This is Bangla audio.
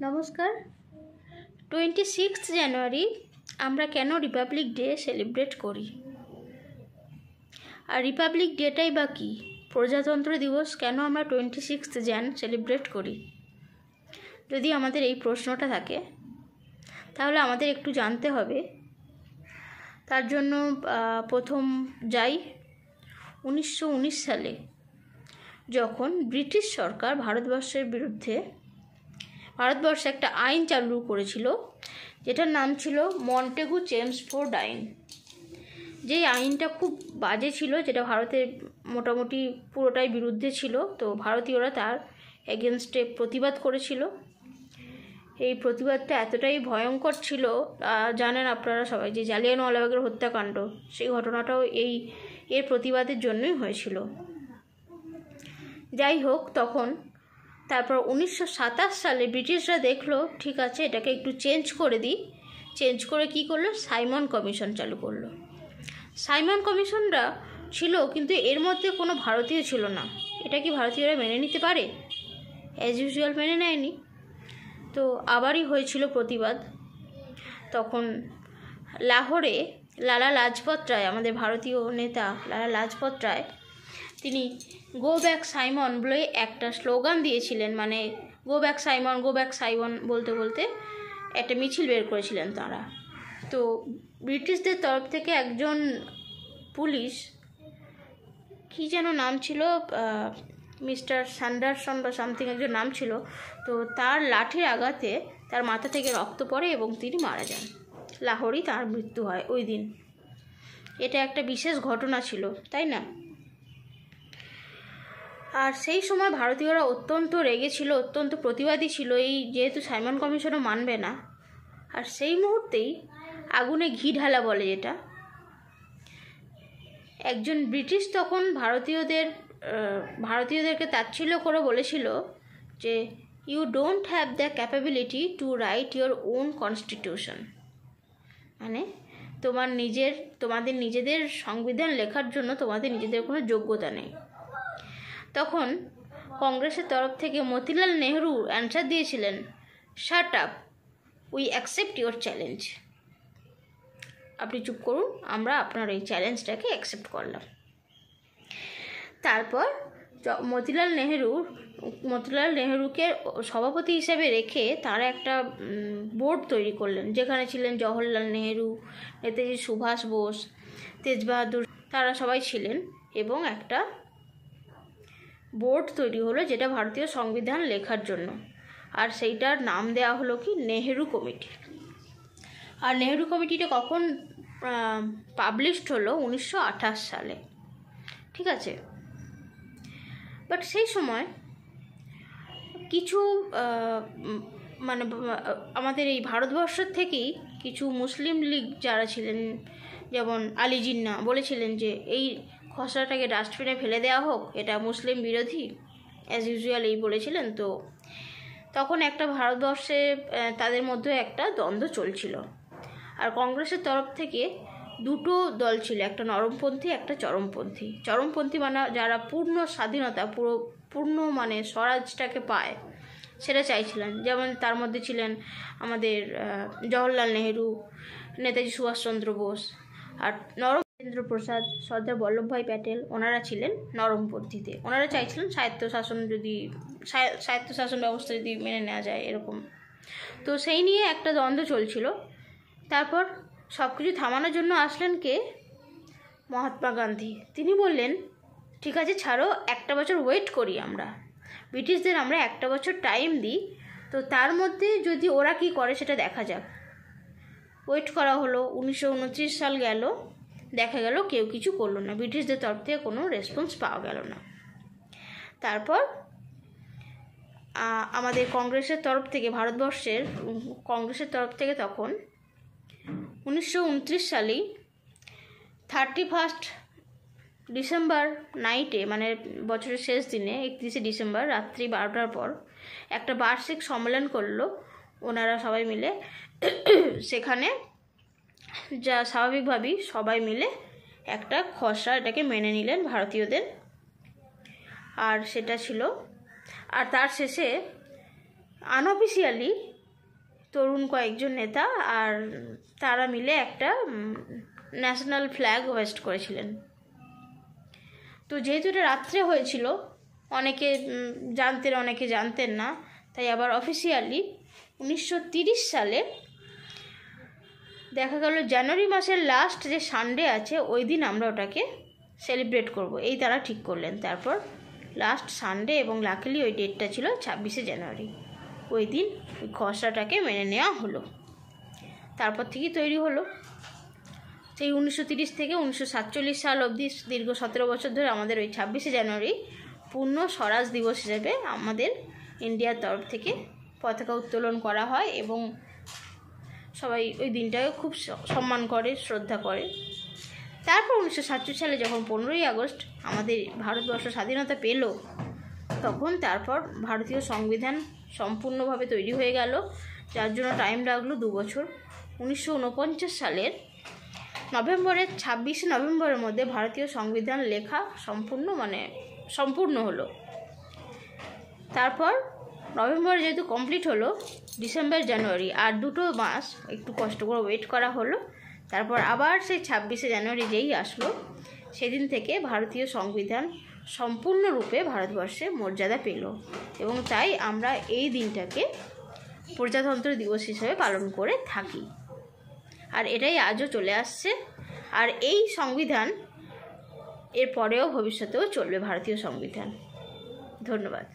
নমস্কার। 26 জানুয়ারি আমরা কেন রিপাবলিক ডে সেলিব্রেট করি? আর রিপাবলিক ডেটাই বা কী? প্রজাতন্ত্র দিবস কেন আমরা 26 জান সেলিব্রেট করি? যদি আমাদের এই প্রশ্নটা থাকে তাহলে আমাদের একটু জানতে হবে। তার জন্য প্রথম যাই 1919 সালে, যখন ব্রিটিশ সরকার ভারতবর্ষে একটা আইন চালু করেছিল, যেটার নাম ছিল মন্টেগু চেমসফোর্ড আইন। যেই আইনটা খুব বাজে ছিল, যেটা ভারতের মোটামুটি পুরোটাই বিরুদ্ধে ছিল। তো ভারতীয়রা তার এগেনস্টে প্রতিবাদ করেছিল। এই প্রতিবাদটা এতটাই ভয়ঙ্কর ছিল, জানেন আপনারা সবাই, যে জালিয়ানওয়ালাবাগের হত্যাকাণ্ড, সেই ঘটনাটাও এর প্রতিবাদের জন্যই হয়েছিল। যাই হোক, তারপর 1927 সালে ব্রিটিশরা দেখলো ঠিক আছে, এটাকে একটু চেঞ্জ করে কী করলো? সাইমন কমিশন চালু করলো। সাইমন কমিশনরা ছিল, কিন্তু এর মধ্যে কোনো ভারতীয় ছিল না। এটা কি ভারতীয়রা মেনে নিতে পারে? অ্যাজ ইউজুয়াল মেনে নেয়নি। তো আবারই হয়েছিল প্রতিবাদ। তখন লাহোরে লালা লাজপত রায়, আমাদের ভারতীয় নেতা লালা লাজপত রায়, তিনি গো ব্যাক সাইমন বলে একটা স্লোগান দিয়েছিলেন। মানে গো ব্যাক সাইমন বলতে বলতে একটা মিছিল বের করেছিলেন তারা। তো ব্রিটিশদের তরফ থেকে একজন পুলিশ, কী যেন নাম ছিল, মিস্টার স্যান্ডারসন বা সামথিং একজন নাম ছিল, তো তার লাঠির আঘাতে তার মাথা থেকে রক্ত পড়ে এবং তিনি মারা যান। লাহোরেই তার মৃত্যু হয় ওই দিন। এটা একটা বিশেষ ঘটনা ছিল, তাই না? আর সেই সময় ভারতীয়রা অত্যন্ত রেগে ছিল, অত্যন্ত প্রতিবাদী ছিল, যেহেতু সাইমন কমিশনও মানবে না। আর সেই মুহূর্তেই আগুনে ঘি ঢালা বলে যেটা, একজন ব্রিটিশ তখন ভারতীয়দেরকে তাচ্ছিল্য করে বলেছিল যে you don't have the capability to write your own constitution. মানে তোমাদের নিজেদের সংবিধান লেখার জন্য তোমাদের নিজেদের কোনো যোগ্যতা নেই। তখন কংগ্রেসের তরফ থেকে মতিলাল নেহরু অ্যান্সার দিয়েছিলেন, shut up, we accept your challenge. আপনি চুপ করুন, আমরা আপনার এই চ্যালেঞ্জটাকে অ্যাকসেপ্ট করলাম। তারপর মতিলাল নেহরুকে সভাপতি হিসেবে রেখে তারা একটা বোর্ড তৈরি করলেন, যেখানে ছিলেন জওহরলাল নেহরু, নেতাজি সুভাষ বোস, তেজ বাহাদুর, তারা সবাই ছিলেন। এবং একটা বোর্ড তৈরি হলো যেটা ভারতীয় সংবিধান লেখার জন্য। আর সেইটার নাম দেওয়া হলো কি? নেহেরু কমিটি। আর নেহেরু কমিটিটা কখন পাবলিশড হলো? 1928 সালে। ঠিক আছে। বাট সেই সময় কিছু আমাদের এই ভারতবর্ষের থেকেই কিছু মুসলিম লীগ যারা ছিলেন, যেমন আলী জিন্না, বলেছিলেন যে এই খসড়াটাকে ডাস্টবিনে ফেলে দেওয়া হোক, এটা মুসলিম বিরোধী, অ্যাজ ইউজুয়াল এই বলেছিলেন। তো তখন একটা ভারতবর্ষে তাদের মধ্যে একটা দ্বন্দ্ব চলছিল। আর কংগ্রেসের তরফ থেকে দুটো দল ছিল, একটা নরমপন্থী, একটা চরমপন্থী। চরমপন্থী মানে যারা পূর্ণ স্বাধীনতা, পূর্ণ মানে স্বরাজটাকে পায়, সেটা চাইছিলেন। যেমন তার মধ্যে ছিলেন আমাদের জওহরলাল নেহরু, নেতাজি সুভাষচন্দ্র বোস। আর নরেন্দ্র প্রসাদ, সর্দার বল্লভভাই প্যাটেল, ওনারা ছিলেন নরমপন্থীতে। ওনারা চাইছিলেন স্বায়ত্তশাসন ব্যবস্থা যদি মেনে নেওয়া যায়, এরকম। তো সেই নিয়ে একটা দ্বন্দ্ব চলছিল। তারপর সব কিছু থামানোর জন্য আসলেন কে? মহাত্মা গান্ধী। তিনি বললেন, ঠিক আছে, ছাড়ো, একটা বছর ওয়েট করি আমরা, ব্রিটিশদের আমরা একটা বছর টাইম দিই, তো তার মধ্যে যদি ওরা কি করে সেটা দেখা যাক। ওয়েট করা হলো। 1929 সাল গেল, দেখা গেল কেউ কিছু করলো না, ব্রিটিশদের তরফ থেকে কোনো রেসপন্স পাওয়া গেল না। তারপর আমাদের কংগ্রেসের তরফ থেকে, ভারতবর্ষের কংগ্রেসের তরফ থেকে তখন 1929 সালেই 31 ডিসেম্বর নাইটে, মানে বছরের শেষ দিনে 31 ডিসেম্বর রাত্রি 12টার পর একটা বার্ষিক সম্মেলন করলো ওনারা সবাই মিলে। সেখানে যা স্বাভাবিকভাবেই সবাই মিলে একটা খসড়া এটাকে মেনে নিলেন ভারতীয়দের। আর সেটা ছিল, আর তার শেষে আনঅফিসিয়ালি তরুণ কয়েকজন নেতা, আর তারা মিলে একটা ন্যাশনাল ফ্ল্যাগ হোয়েস্ট করেছিলেন। তো যেহেতু এটা রাত্রে হয়েছিল, অনেকে জানতেন অনেকে জানতেন না, তাই আবার অফিসিয়ালি 1930 সালে দেখা গেল জানুয়ারি মাসের লাস্ট যে সানডে আছে ওই দিন আমরা ওটাকে সেলিব্রেট করব, এই তারা ঠিক করলেন। তারপর লাস্ট সানডে, এবং লাকিলি ওই ডেটটা ছিল 26শে জানুয়ারি, ওই দিন ওই খসড়াটাকে মেনে নেওয়া হলো। তারপর থেকেই তৈরি হলো। সেই 1930 থেকে 1947 সাল অবধি দীর্ঘ 17 বছর ধরে আমাদের ওই 26শে জানুয়ারি পূর্ণ স্বরাজ দিবস হিসেবে আমাদের ইন্ডিয়ার তরফ থেকে পতাকা উত্তোলন করা হয়, এবং সবাই ওই দিনটাকে খুব সম্মান করে, শ্রদ্ধা করে। তারপর 1947 সালে যখন 15ই আগস্ট আমাদের ভারতবর্ষ স্বাধীনতা পেল, তখন তারপর ভারতীয় সংবিধান সম্পূর্ণভাবে তৈরি হয়ে গেল, যার জন্য টাইম লাগলো 2 বছর। 1949 সালের নভেম্বরের 26শে নভেম্বরের মধ্যে ভারতীয় সংবিধান লেখা সম্পূর্ণ হলো। তারপর নভেম্বরে যেহেতু কমপ্লিট হলো, ডিসেম্বর জানুয়ারি আর 2 মাস একটু কষ্ট করে ওয়েট করা হলো। তারপর আবার সেই 26শে জানুয়ারি যেই আসলো, সেদিন থেকে ভারতীয় সংবিধান সম্পূর্ণরূপে ভারতবর্ষে মর্যাদা পেল, এবং তাই আমরা এই দিনটাকে প্রজাতন্ত্র দিবস হিসেবে পালন করে থাকি। আর এটাই আজও চলে আসছে, আর এই সংবিধান এর পরেও ভবিষ্যতেও চলবে, ভারতীয় সংবিধান। ধন্যবাদ।